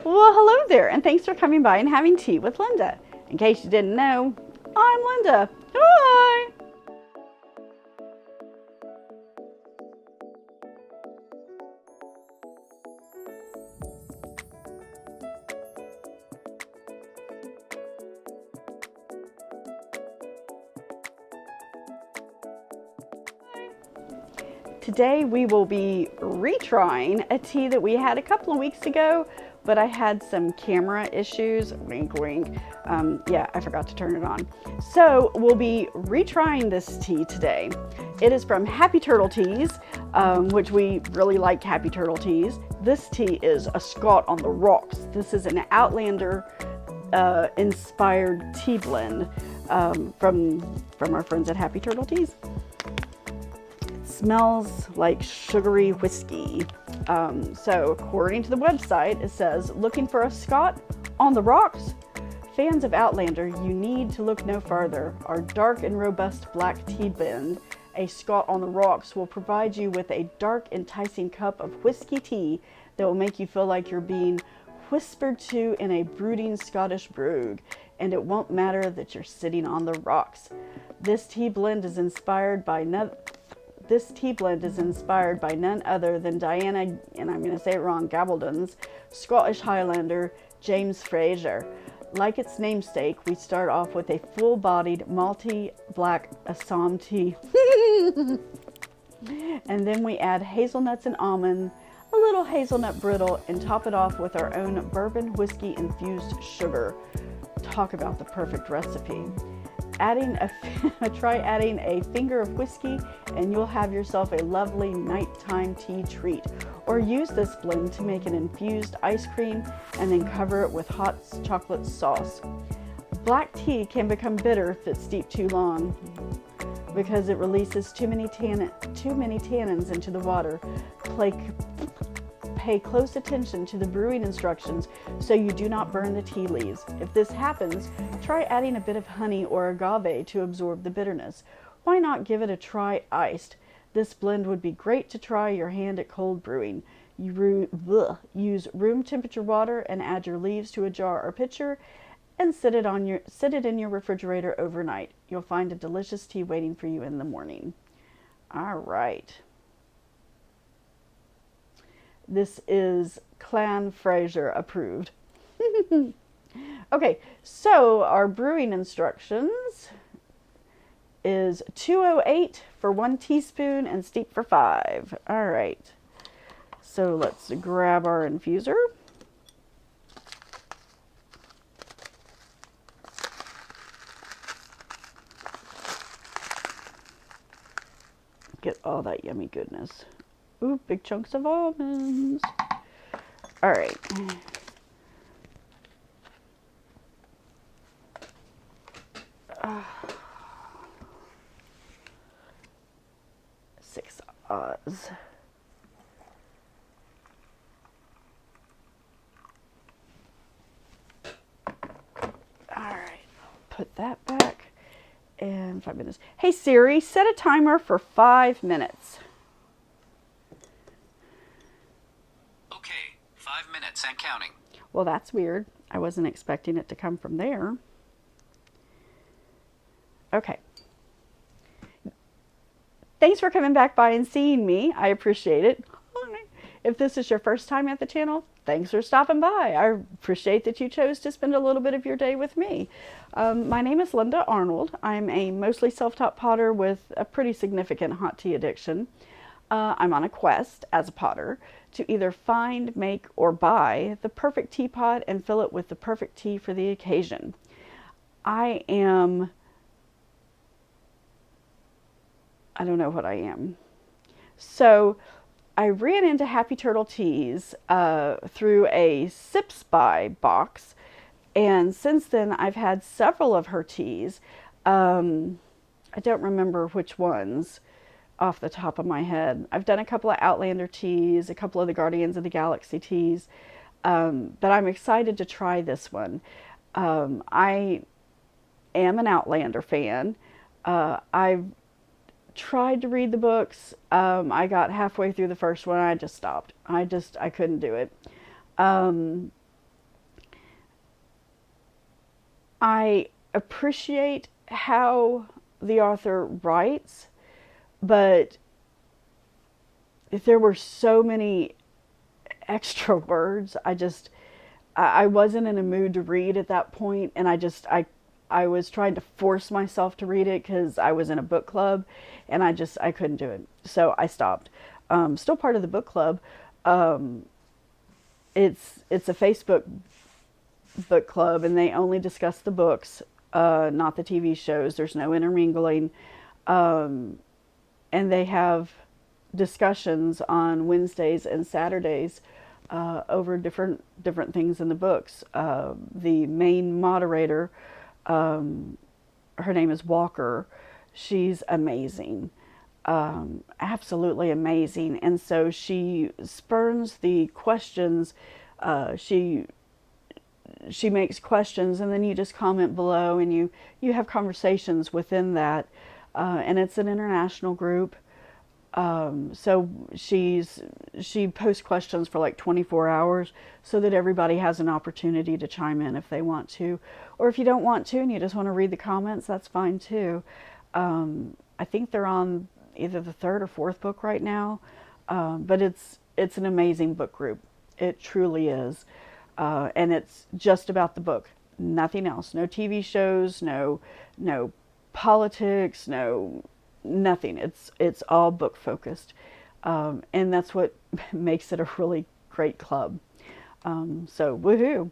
Well, hello there, and thanks for coming by and having tea with Linda. In case you didn't know, I'm Linda. Hi! Today we will be retrying a tea that we had a couple of weeks ago, but I had some camera issues. Wink, wink. Yeah, I forgot to turn it on. So we'll be retrying this tea today. It is from Happy Turtle Teas, which we really like Happy Turtle Teas. This tea is A Scot on the Rocks. This is an Outlander inspired tea blend from our friends at Happy Turtle Teas. Smells like sugary whiskey. So according to the website, it says, looking for a Scot on the rocks? Fans of Outlander, you need to look no farther. Our dark and robust black tea blend, A Scot on the Rocks, will provide you with a dark, enticing cup of whiskey tea that will make you feel like you're being whispered to in a brooding Scottish brogue, and it won't matter that you're sitting on the rocks. This tea blend is inspired by none other than Diana, and I'm going to say it wrong, Gabaldon's Scottish Highlander, James Fraser. Like its namesake, we start off with a full-bodied malty black Assam tea. And then we add hazelnuts and almond, a little hazelnut brittle, and top it off with our own bourbon whiskey infused sugar. Talk about the perfect recipe. Try adding a finger of whiskey and you'll have yourself a lovely nighttime tea treat. Or use this blend to make an infused ice cream and then cover it with hot chocolate sauce. Black tea can become bitter if it's steeped too long because it releases too many tannins into the water. Pay close attention to the brewing instructions so you do not burn the tea leaves. If this happens, try adding a bit of honey or agave to absorb the bitterness. Why not give it a try iced? This blend would be great to try your hand at cold brewing. Use room temperature water and add your leaves to a jar or pitcher and sit it in your refrigerator overnight. You'll find a delicious tea waiting for you in the morning. All right. This is Clan Fraser approved. Okay, so our brewing instructions is 208 for 1 teaspoon and steep for 5. All right, so let's grab our infuser. Get all that yummy goodness. Ooh, big chunks of almonds. All right. Six Oz. All right, put that back. And 5 minutes. Hey Siri, set a timer for 5 minutes. Okay, 5 minutes and counting. Well, that's weird. I wasn't expecting it to come from there. Okay. Thanks for coming back by and seeing me. I appreciate it. If this is your first time at the channel, thanks for stopping by. I appreciate that you chose to spend a little bit of your day with me. My name is Linda Arnold. I'm a mostly self-taught potter with a pretty significant hot tea addiction. I'm on a quest as a potter to either find, make, or buy the perfect teapot and fill it with the perfect tea for the occasion. I don't know what I am. So I ran into Happy Turtle Teas through a Sips By box, and since then I've had several of her teas. I don't remember which ones off the top of my head. I've done a couple of Outlander teas, a couple of the Guardians of the Galaxy teas, but I'm excited to try this one. I am an Outlander fan. I've tried to read the books. I got halfway through the first one. I just stopped. I couldn't do it. I appreciate how the author writes, but if there were so many extra words, I wasn't in a mood to read at that point, and I was trying to force myself to read it because I was in a book club, and I couldn't do it, so I stopped. Still part of the book club. Um, it's a Facebook book club, and they only discuss the books, not the TV shows. There's no intermingling, um, and they have discussions on Wednesdays and Saturdays over different things in the books. The main moderator, um, her name is Walker. She's amazing, absolutely amazing, and so she spurns the questions. She makes questions, and then you just comment below, and you have conversations within that. And it's an international group. So she posts questions for like 24 hours so that everybody has an opportunity to chime in if they want to. Or if you don't want to and you just want to read the comments, that's fine too. I think they're on either the third or fourth book right now. But it's an amazing book group. It truly is. And it's just about the book, nothing else. No TV shows, no politics, no nothing. It's all book focused, and that's what makes it a really great club. So woohoo!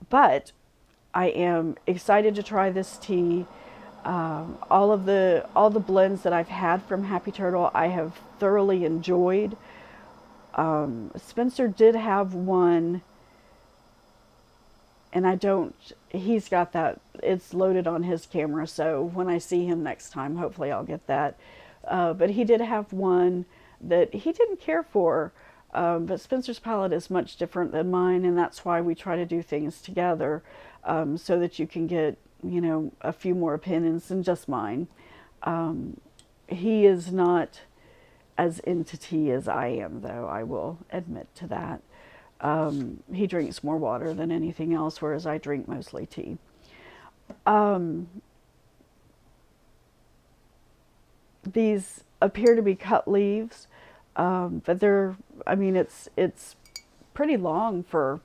But I am excited to try this tea. All the blends that I've had from Happy Turtle, I have thoroughly enjoyed. Spencer did have one, and he's got that, it's loaded on his camera, so when I see him next time, hopefully I'll get that. But he did have one that he didn't care for, but Spencer's palette is much different than mine, and that's why we try to do things together, so that you can get, a few more opinions than just mine. He is not as into tea as I am, though, I will admit to that. He drinks more water than anything else, whereas I drink mostly tea. These appear to be cut leaves, but it's pretty long for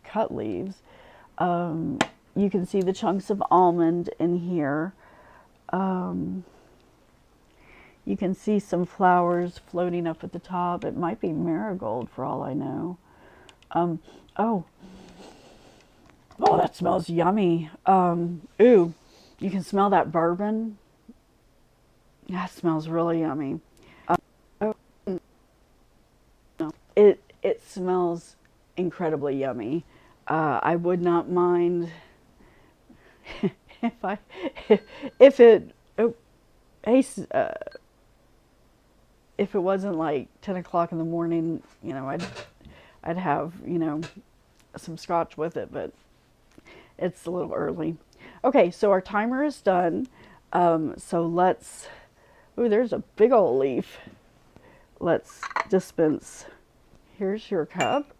cut leaves. You can see the chunks of almond in here. You can see some flowers floating up at the top. It might be marigold for all I know. Oh, that smells yummy. Ooh, you can smell that bourbon. That smells really yummy. Oh, no. It smells incredibly yummy. I would not mind if I if it oh, hey, if it wasn't like 10 o'clock in the morning, I'd have, some scotch with it, but it's a little early. Okay, so our timer is done. So let's, ooh, there's a big old leaf. Let's dispense. Here's your cup.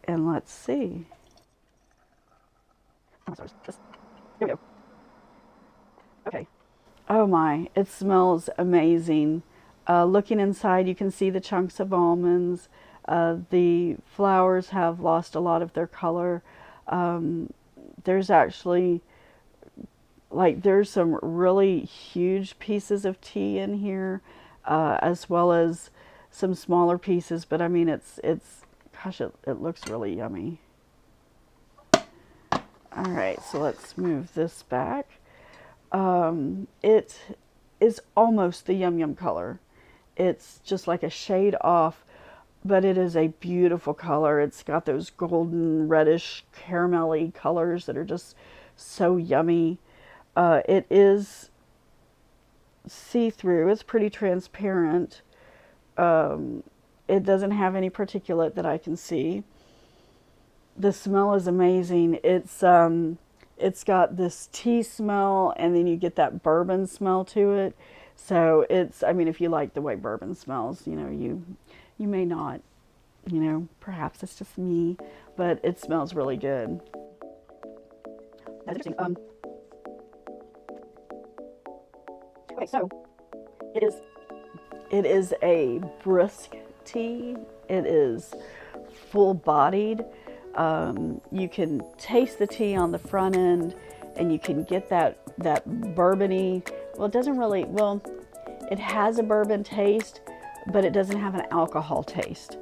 And let's see. Oh, sorry, here we go. Okay. Oh my, it smells amazing. Looking inside, you can see the chunks of almonds. The flowers have lost a lot of their color. There's actually, there's some really huge pieces of tea in here, as well as some smaller pieces. But I mean, gosh, it looks really yummy. All right, so let's move this back. It is almost the Yum Yum color. It's just like a shade off, but it is a beautiful color. It's got those golden, reddish, caramelly colors that are just so yummy. It is see-through. It's pretty transparent. It doesn't have any particulate that I can see. The smell is amazing. It's got this tea smell, and then you get that bourbon smell to it. So I mean, if you like the way bourbon smells, you may not You know, perhaps it's just me, but it smells really good. That's interesting. Okay, so it is it is a brisk tea. It is full bodied. You can taste the tea on the front end, and you can get that bourbony. Well, it doesn't really. Well, it has a bourbon taste, but it doesn't have an alcohol taste.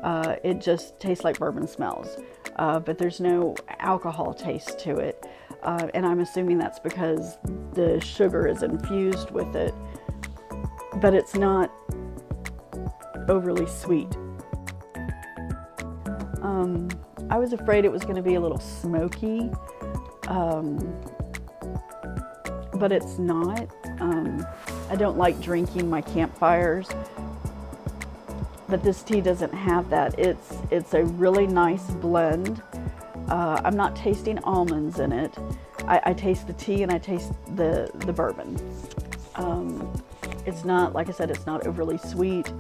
It just tastes like bourbon smells, but there's no alcohol taste to it. And I'm assuming that's because the sugar is infused with it, but it's not overly sweet. I was afraid it was going to be a little smoky, but it's not. I don't like drinking my campfires, but this tea doesn't have that. It's a really nice blend. I'm not tasting almonds in it. I taste the tea and I taste the bourbon. It's not, like I said, it's not overly sweet.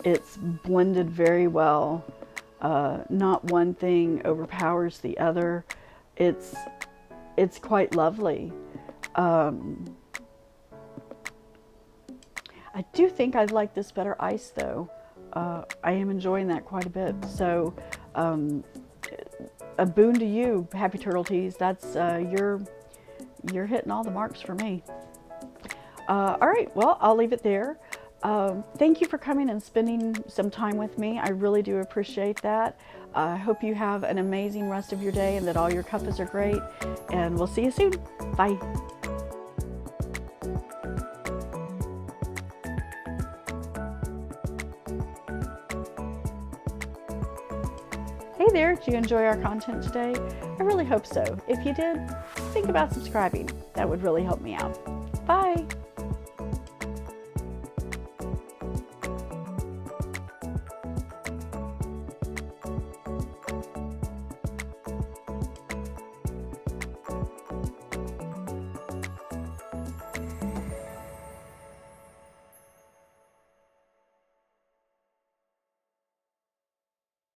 It's blended very well. Not one thing overpowers the other. It's quite lovely. I do think I'd like this better iced though. I am enjoying that quite a bit. So a boon to you, Happy Turtle Teas. That's you're hitting all the marks for me. All right, well, I'll leave it there. Thank you for coming and spending some time with me. I really do appreciate that. I hope you have an amazing rest of your day and that all your cuppas are great. And we'll see you soon. Bye. Hey there, did you enjoy our content today? I really hope so. If you did, think about subscribing. That would really help me out. Bye.